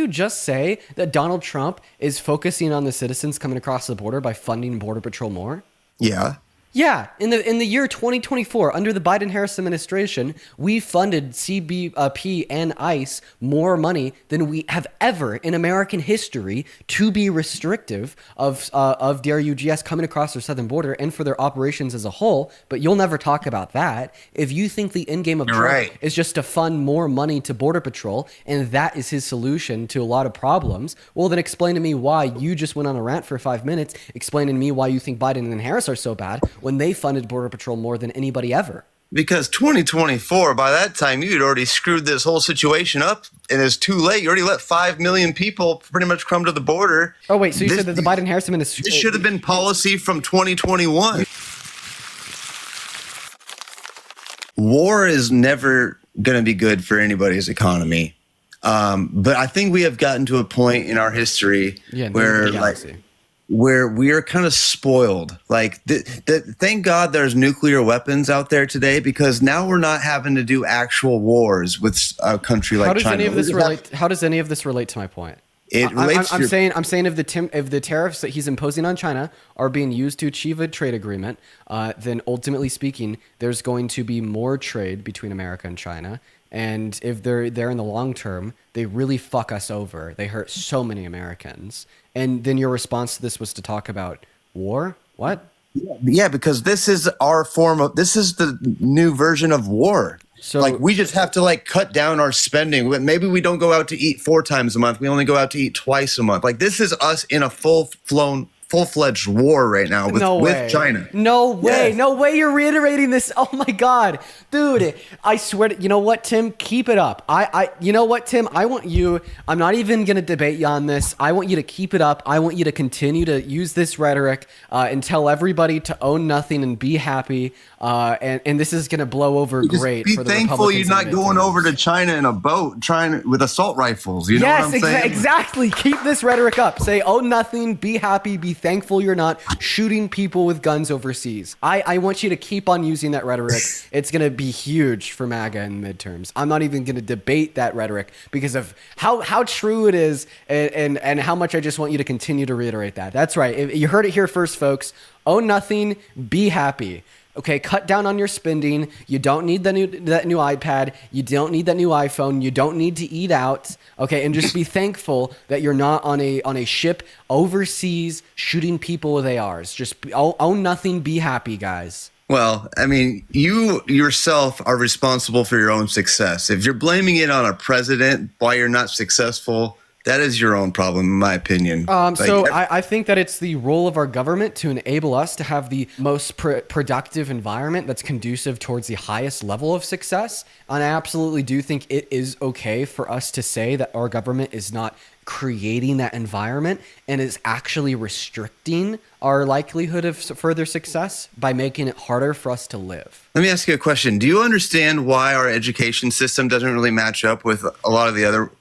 you just say that Donald Trump is focusing on the citizens coming across the border by funding Border Patrol more? Yeah. Yeah, in the year 2024, under the Biden-Harris administration, we funded CBP and ICE more money than we have ever in American history to be restrictive of DRUGS coming across their southern border and for their operations as a whole. But you'll never talk about that. If you think the end game of Trump is just to fund more money to Border Patrol and that is his solution to a lot of problems, well, then explain to me why you just went on a rant for 5 minutes explaining to me why you think Biden and Harris are so bad when they funded Border Patrol more than anybody ever. Because 2024, by that time, you'd already screwed this whole situation up, and it's too late. You already let 5 million people pretty much come to the border. Oh, wait, so you said that the Biden-Harris administration... This should have been policy from 2021. War is never going to be good for anybody's economy. But I think we have gotten to a point in our history where we are kind of spoiled. Like, thank God there's nuclear weapons out there today, because now we're not having to do actual wars with a country like China. How does any of this relate to my point? I'm saying if the tariffs that he's imposing on China are being used to achieve a trade agreement, then ultimately speaking, there's going to be more trade between America and China. And if they're there in the long term, they really fuck us over. They hurt so many Americans. And then your response to this was to talk about war? What? Yeah, because this is the new version of war. So like, we just have to like cut down our spending. Maybe we don't go out to eat 4 times a month. We only go out to eat twice a month. Like, this is us in a full-fledged war right now with China. No way. Yes. No way you're reiterating this. Oh my God. Dude, I swear to, you know what, Tim? Keep it up. You know what, Tim? I'm not even going to debate you on this. I want you to keep it up. I want you to continue to use this rhetoric and tell everybody to own nothing and be happy. And this is going to blow over great for the Republicans. Be thankful you're not going over to China in a boat with assault rifles. You know what I'm saying? Exactly. Keep this rhetoric up. Say, own nothing, be happy, be thankful you're not shooting people with guns overseas. I want you to keep on using that rhetoric. It's going to be huge for MAGA in midterms. I'm not even going to debate that rhetoric because of how true it is and how much I just want you to continue to reiterate that. That's right. You heard it here first, folks. Own nothing, be happy. Okay, cut down on your spending. You don't need that new iPad. You don't need that new iPhone. You don't need to eat out. Okay, and just be thankful that you're not on a ship overseas shooting people with ARs. Just own nothing. Be happy, guys. Well, I mean, you yourself are responsible for your own success. If you're blaming it on a president why you're not successful, that is your own problem, in my opinion. I think that it's the role of our government to enable us to have the most productive environment that's conducive towards the highest level of success. And I absolutely do think it is okay for us to say that our government is not creating that environment and is actually restricting our likelihood of further success by making it harder for us to live. Let me ask you a question. Do you understand why our education system doesn't really match up with a lot of the other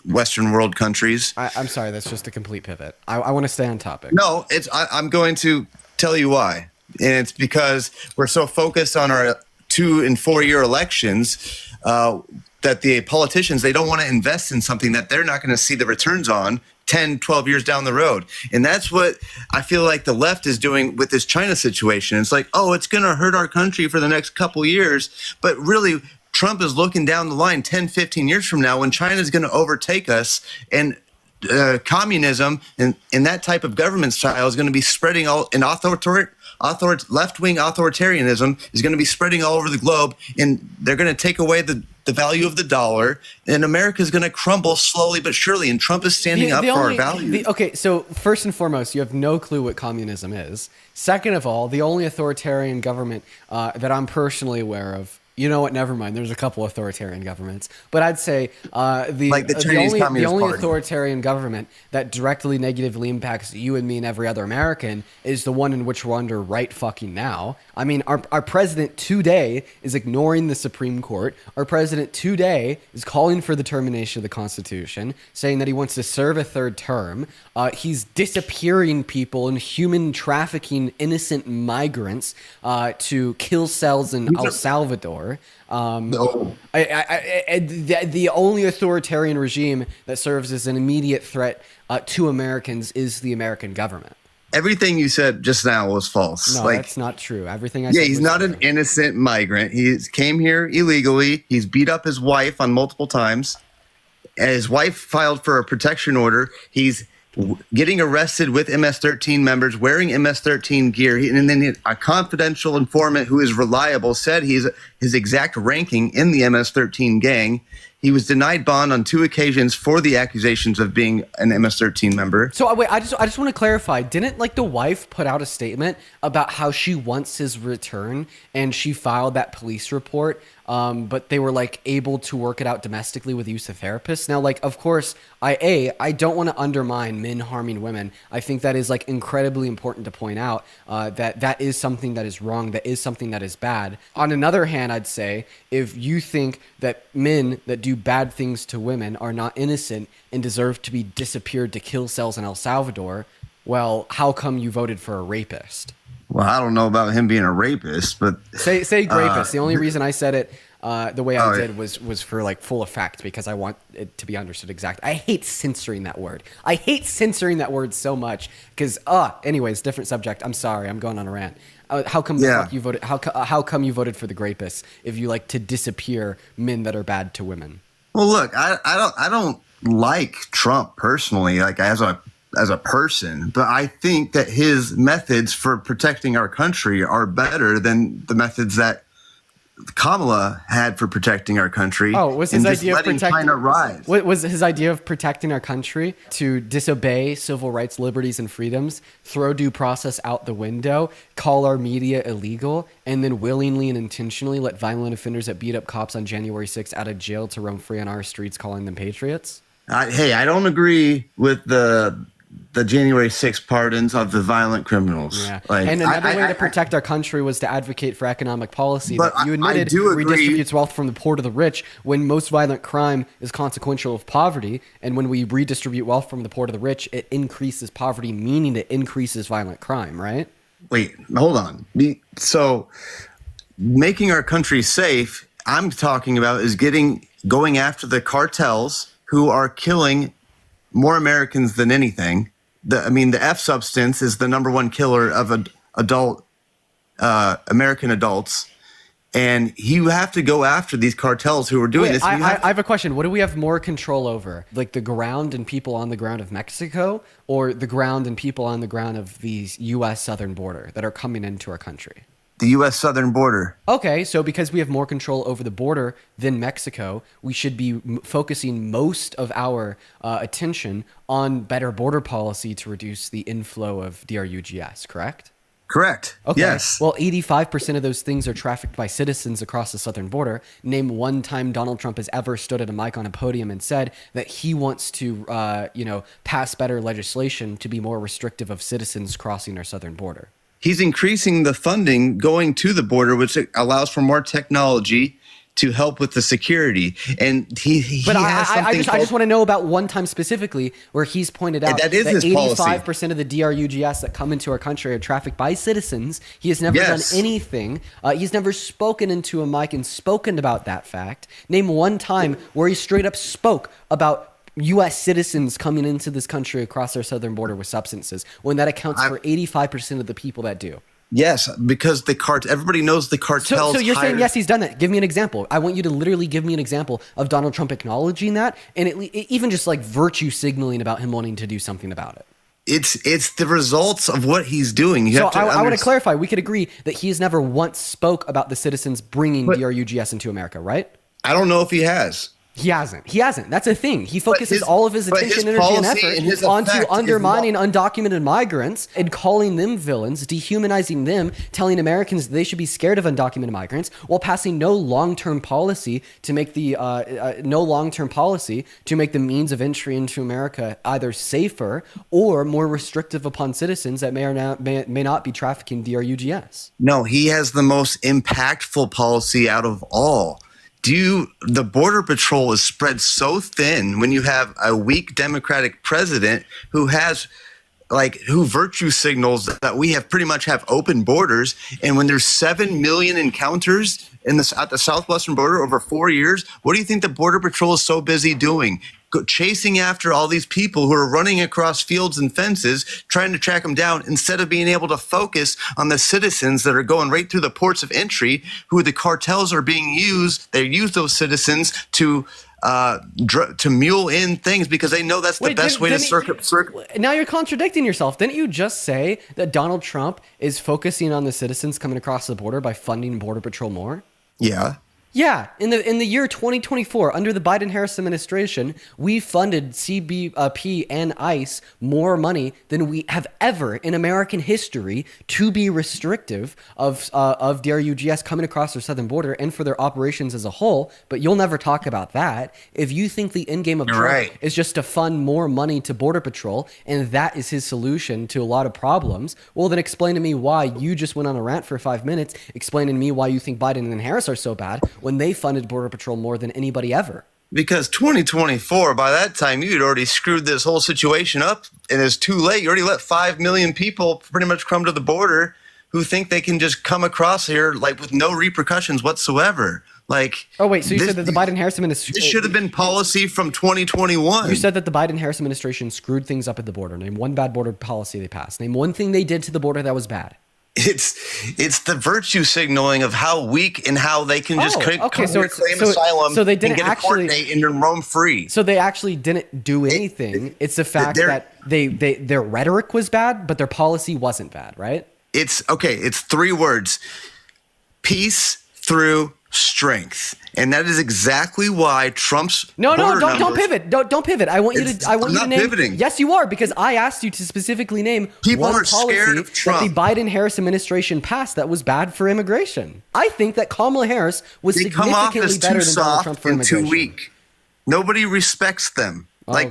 Western world countries? I'm sorry, that's just a complete pivot. I want to stay on topic. No, I'm going to tell you why. And it's because we're so focused on our 2- and 4-year elections that the politicians, they don't want to invest in something that they're not going to see the returns on 10, 12 years down the road. And that's what I feel like the left is doing with this China situation. It's like, oh, it's going to hurt our country for the next couple years. But really, Trump is looking down the line 10, 15 years from now when China is going to overtake us, and communism and that type of government style is going to be spreading all in left-wing authoritarianism is going to be spreading all over the globe, and they're going to take away the value of the dollar, and America is going to crumble slowly but surely, and Trump is standing up for our values. Okay, so first and foremost, you have no clue what communism is. Second of all, the only authoritarian government that I'm personally aware of, you know what? Never mind. There's a couple authoritarian governments, but I'd say the only authoritarian government that directly negatively impacts you and me and every other American is the one in which we're under right fucking now. I mean, our president today is ignoring the Supreme Court. Our president today is calling for the termination of the Constitution, saying that he wants to serve a 3rd term. He's disappearing people and human trafficking innocent migrants to kill cells in El Salvador. Salvador. No. The only authoritarian regime that serves as an immediate threat to Americans is the American government. Everything you said just now was false. No, that's not true. Everything I said. Yeah, he's not an innocent migrant. He came here illegally. He's beat up his wife on multiple times. And his wife filed for a protection order. He's getting arrested with MS-13 members, wearing MS-13 gear. And then a confidential informant who is reliable said his exact ranking in the MS-13 gang. He was denied bond on 2 occasions for the accusations of being an MS-13 member. So wait, I just want to clarify. Didn't like the wife put out a statement about how she wants his return, and she filed that police report, but they were like able to work it out domestically with the use of therapists? Now, like, of course, I don't want to undermine men harming women. I think that is like incredibly important to point out that is something that is wrong. That is something that is bad. On another hand, I'd say if you think that men that do bad things to women are not innocent and deserve to be disappeared to kill cells in El Salvador, well, how come you voted for a rapist? Well, I don't know about him being a rapist, but say rapist. The only reason I said it the way I did was for like full effect, because I want it to be understood exact. I hate censoring that word. I hate censoring that word so much because anyways, different subject. I'm sorry. I'm going on a rant. How come the fuck you voted? How come you voted for the rapists if you like to disappear men that are bad to women? Well, look, I don't like Trump personally, like as a person, but I think that his methods for protecting our country are better than the methods that Kamala had for protecting our country. Oh, was his idea of protecting China rise? What was his idea of protecting our country? To disobey civil rights, liberties, and freedoms, throw due process out the window, call our media illegal, and then willingly and intentionally let violent offenders that beat up cops on January 6th out of jail to roam free on our streets, calling them patriots? Hey, I don't agree with the January 6th pardons of the violent criminals. Yeah. Like, and another way to protect our country was to advocate for economic policy but that you admitted I do agree. redistributes wealth from the poor to the rich, when most violent crime is consequential of poverty. And when we redistribute wealth from the poor to the rich, it increases poverty, meaning it increases violent crime, right? Wait, hold on. So making our country safe, I'm talking about is going after the cartels who are killing more Americans than anything. The F substance is the #1 killer of adult American adults, and you have to go after these cartels who are doing this. I have a question. What do we have more control over, like the ground and people on the ground of Mexico, or the ground and people on the ground of the U.S. southern border that are coming into our country? The U.S. southern border. Okay, so because we have more control over the border than Mexico, we should be focusing most of our attention on better border policy to reduce the inflow of DRUGS, correct? Correct. Okay. Yes. Well, 85% of those things are trafficked by citizens across the southern border. Name one time Donald Trump has ever stood at a mic on a podium and said that he wants to, pass better legislation to be more restrictive of citizens crossing our southern border. He's increasing the funding going to the border, which allows for more technology to help with the security. And he has something I just want to know about one time specifically where he's pointed out that is his 85% of the DRUGS that come into our country are trafficked by citizens. He has never done anything. He's never spoken into a mic and spoken about that fact. Name one time where he straight up spoke about U.S. citizens coming into this country across our southern border with substances, when that accounts for 85% of the people that do. Yes, because everybody knows the cartels. So you're saying, yes, he's done that. Give me an example. I want you to literally give me an example of Donald Trump acknowledging that, and even just like virtue signaling about him wanting to do something about it. It's the results of what he's doing. I want to clarify. We could agree that he has never once spoke about the citizens bringing DRUGS into America, right? I don't know if he has. He hasn't. That's a thing. He focuses all of his attention, energy, and effort onto undermining undocumented migrants and calling them villains, dehumanizing them, telling Americans they should be scared of undocumented migrants, while passing no long-term policy to make the means of entry into America either safer or more restrictive upon citizens that may not be trafficking DRUGS. No, he has the most impactful policy out of all. The Border Patrol is spread so thin when you have a weak Democratic president who virtue signals that we pretty much have open borders. And when there's 7 million encounters at the southwestern border over 4 years. What do you think the Border Patrol is so busy doing? Chasing after all these people who are running across fields and fences, trying to track them down, instead of being able to focus on the citizens that are going right through the ports of entry, who the cartels are being used. They use those citizens to mule in things because they know that's the best way to circuit. Now you're contradicting yourself. Didn't you just say that Donald Trump is focusing on the citizens coming across the border by funding Border Patrol more? Yeah. Yeah, in the year 2024, under the Biden-Harris administration, we funded CBP and ICE more money than we have ever in American history to be restrictive of DRUGS coming across their southern border and for their operations as a whole. But you'll never talk about that. If you think the end game of Trump is just to fund more money to Border Patrol and that is his solution to a lot of problems, well, then explain to me why you just went on a rant for 5 minutes explaining to me why you think Biden and Harris are so bad when they funded Border Patrol more than anybody ever. Because 2024, by that time, you'd already screwed this whole situation up, and it's too late. You already let 5 million people pretty much come to the border who think they can just come across here like with no repercussions whatsoever. Like, oh wait, so you said that the Biden-Harris administration... This should have been policy from 2021. You said that the Biden-Harris administration screwed things up at the border. Name one bad border policy they passed. Name one thing they did to the border that was bad. It's the virtue signaling of how weak and how they can just claim asylum so they didn't and get a court date and roam free. So they actually didn't do anything. It's the fact that their rhetoric was bad, but their policy wasn't bad, right? It's 3 words: peace through strength. And that is exactly why Trump's don't pivot. Don't pivot. I want you to name. Pivoting. Yes, you are, because I asked you to specifically name people one are scared policy of Trump that the Biden-Harris administration passed that was bad for immigration. I think that Kamala Harris was significantly better than Donald Trump for immigration. Too weak. Nobody respects them.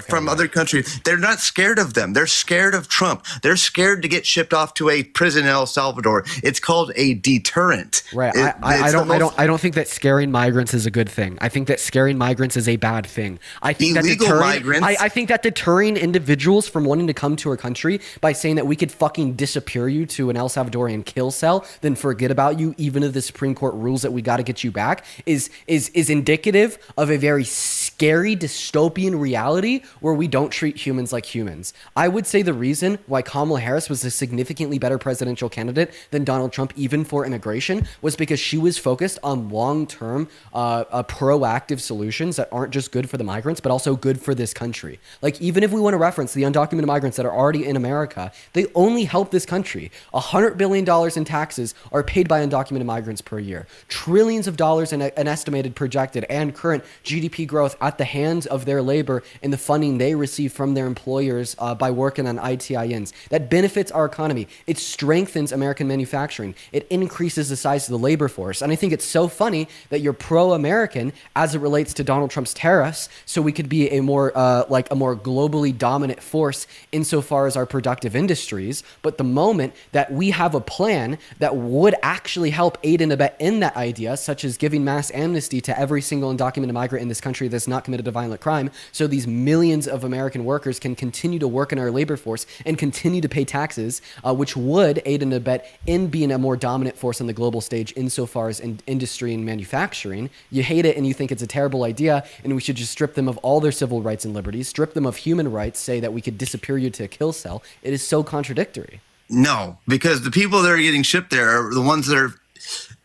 From other countries. They're not scared of them. They're scared of Trump. They're scared to get shipped off to a prison in El Salvador. It's called a deterrent. Right. I don't think that scaring migrants is a good thing. I think that scaring migrants is a bad thing. I think I think that deterring individuals from wanting to come to our country by saying that we could fucking disappear you to an El Salvadorian kill cell, then forget about you, even if the Supreme Court rules that we got to get you back, is indicative of a very scary dystopian reality where we don't treat humans like humans. I would say the reason why Kamala Harris was a significantly better presidential candidate than Donald Trump, even for immigration, was because she was focused on long-term, proactive solutions that aren't just good for the migrants, but also good for this country. Like, even if we want to reference the undocumented migrants that are already in America, they only help this country. $100 billion in taxes are paid by undocumented migrants per year. Trillions of dollars in an estimated, projected, and current GDP growth at the hands of their labor and the funding they receive from their employers by working on ITINs. That benefits our economy. It strengthens American manufacturing. It increases the size of the labor force. And I think it's so funny that you're pro-American as it relates to Donald Trump's tariffs, so we could be a more globally dominant force insofar as our productive industries. But the moment that we have a plan that would actually help aid and abet in that idea, such as giving mass amnesty to every single undocumented migrant in this country that's not committed a violent crime, so these millions of American workers can continue to work in our labor force and continue to pay taxes, which would aid and abet in being a more dominant force on the global stage insofar as in industry and manufacturing. You hate it and you think it's a terrible idea and we should just strip them of all their civil rights and liberties, strip them of human rights, say that we could disappear you to a kill cell. It is so contradictory. No, because the people that are getting shipped there are the ones that are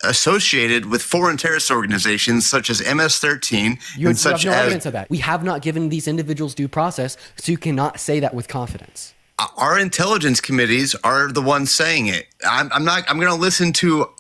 associated with foreign terrorist organizations such as MS-13 you have no evidence of that. We have not given these individuals due process, so you cannot say that with confidence. Our intelligence committees are the ones saying it. I'm going to listen to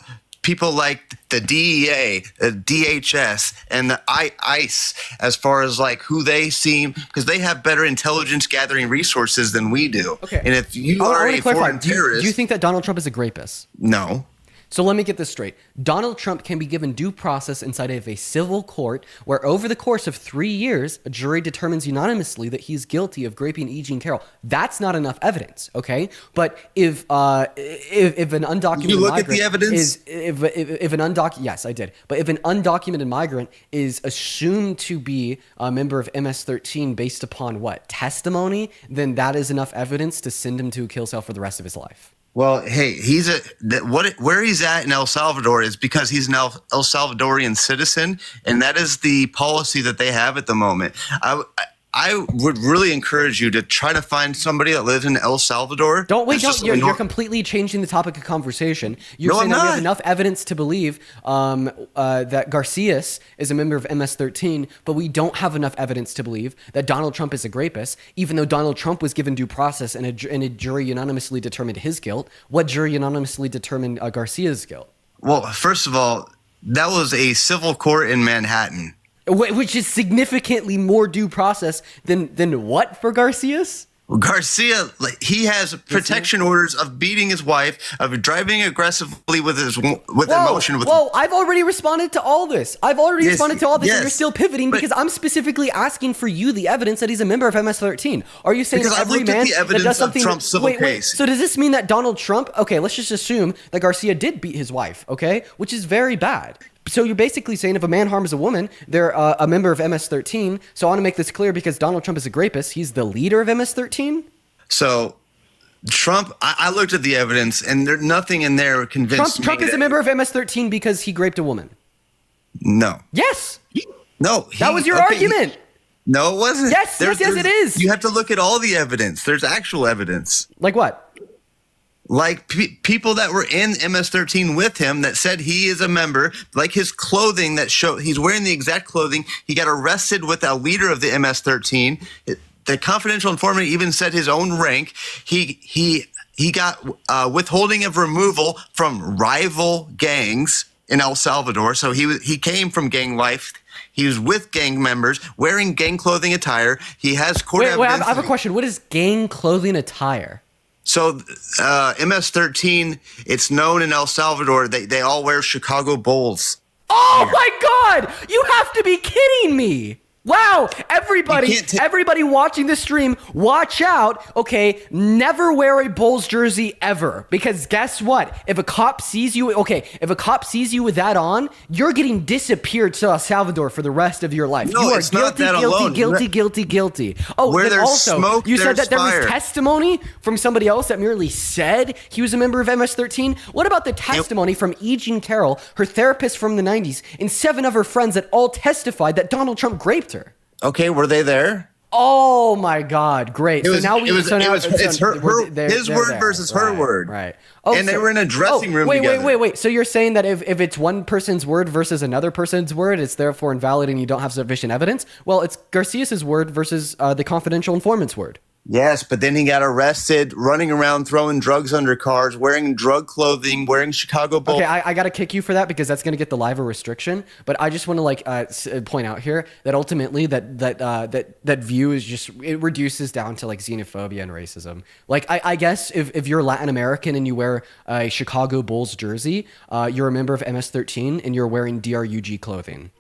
people like the DEA, the DHS, and the ICE as far as like who they seem, because they have better intelligence gathering resources than we do. Okay. And if you are a foreign terrorist, do you think that Donald Trump is a rapist? No. So let me get this straight. Donald Trump can be given due process inside of a civil court where over the course of 3 years, a jury determines unanimously that he's guilty of raping E. Jean Carroll. That's not enough evidence, okay? But if an undocumented you look migrant at the evidence? Yes, I did. But if an undocumented migrant is assumed to be a member of MS-13 based upon what? Testimony, then that is enough evidence to send him to a kill cell for the rest of his life. Well, hey, where he's at in El Salvador is because he's an El Salvadorian citizen, and that is the policy that they have at the moment. I would really encourage you to try to find somebody that lives in El Salvador. You're completely changing the topic of conversation. You're saying that we have enough evidence to believe that Garcias is a member of MS-13, but we don't have enough evidence to believe that Donald Trump is a rapist, even though Donald Trump was given due process and a jury unanimously determined his guilt. What jury unanimously determined Garcia's guilt? Well, first of all, that was a civil court in Manhattan. Which is significantly more due process than what for Garcias? Garcia, he has protection orders of beating his wife, of driving aggressively with emotion. Whoa! I've already responded to all this. And you're still pivoting because I'm specifically asking for you the evidence that he's a member of MS-13. Are you saying every man that does something? Trump's civil case. So does this mean that Donald Trump? Okay, let's just assume that Garcia did beat his wife. Okay, which is very bad. So you're basically saying if a man harms a woman, they're a member of MS-13. So I want to make this clear because Donald Trump is a rapist. He's the leader of MS-13. So Trump, I looked at the evidence and there's nothing in there convinced me. Trump is a member of MS-13 because he raped a woman. No. Yes. No. That was your argument. No, it wasn't. Yes, it is. You have to look at all the evidence. There's actual evidence. Like what? Like people that were in MS-13 with him that said he is a member, like his clothing that show he's wearing the exact clothing. He got arrested with a leader of the MS-13. The confidential informant even said his own rank. He got withholding of removal from rival gangs in El Salvador. So he came from gang life. He was with gang members, wearing gang clothing attire. He has court evidence. I have a question. What is gang clothing attire? So MS-13, it's known in El Salvador, they all wear Chicago Bulls. Oh my God! You have to be kidding me! Wow, everybody watching this stream, watch out. Okay, never wear a Bulls jersey ever. Because guess what? If a cop sees you with that on, you're getting disappeared to El Salvador for the rest of your life. No, you are it's not that alone. Guilty. Oh, where there's also, smoke, you said that there fire. was testimony from somebody else that merely said he was a member of MS-13. What about the testimony from E. Jean Carroll, her therapist from the 90s, and 7 of her friends that all testified that Donald Trump raped her? Okay, were they there? Oh my God! Great. His word versus her word. Right. And they were in a dressing room together. Wait. So you're saying that if it's one person's word versus another person's word, it's therefore invalid and you don't have sufficient evidence? Well, it's Garcias's word versus the confidential informant's word. Yes, but then he got arrested, running around throwing drugs under cars, wearing drug clothing, wearing Chicago Bulls. Okay, I got to kick you for that because that's going to get the live restriction. But I just want to point out here that ultimately that view is just, it reduces down to like xenophobia and racism. Like I guess if you're Latin American and you wear a Chicago Bulls jersey, you're a member of MS-13 and you're wearing DRUG clothing.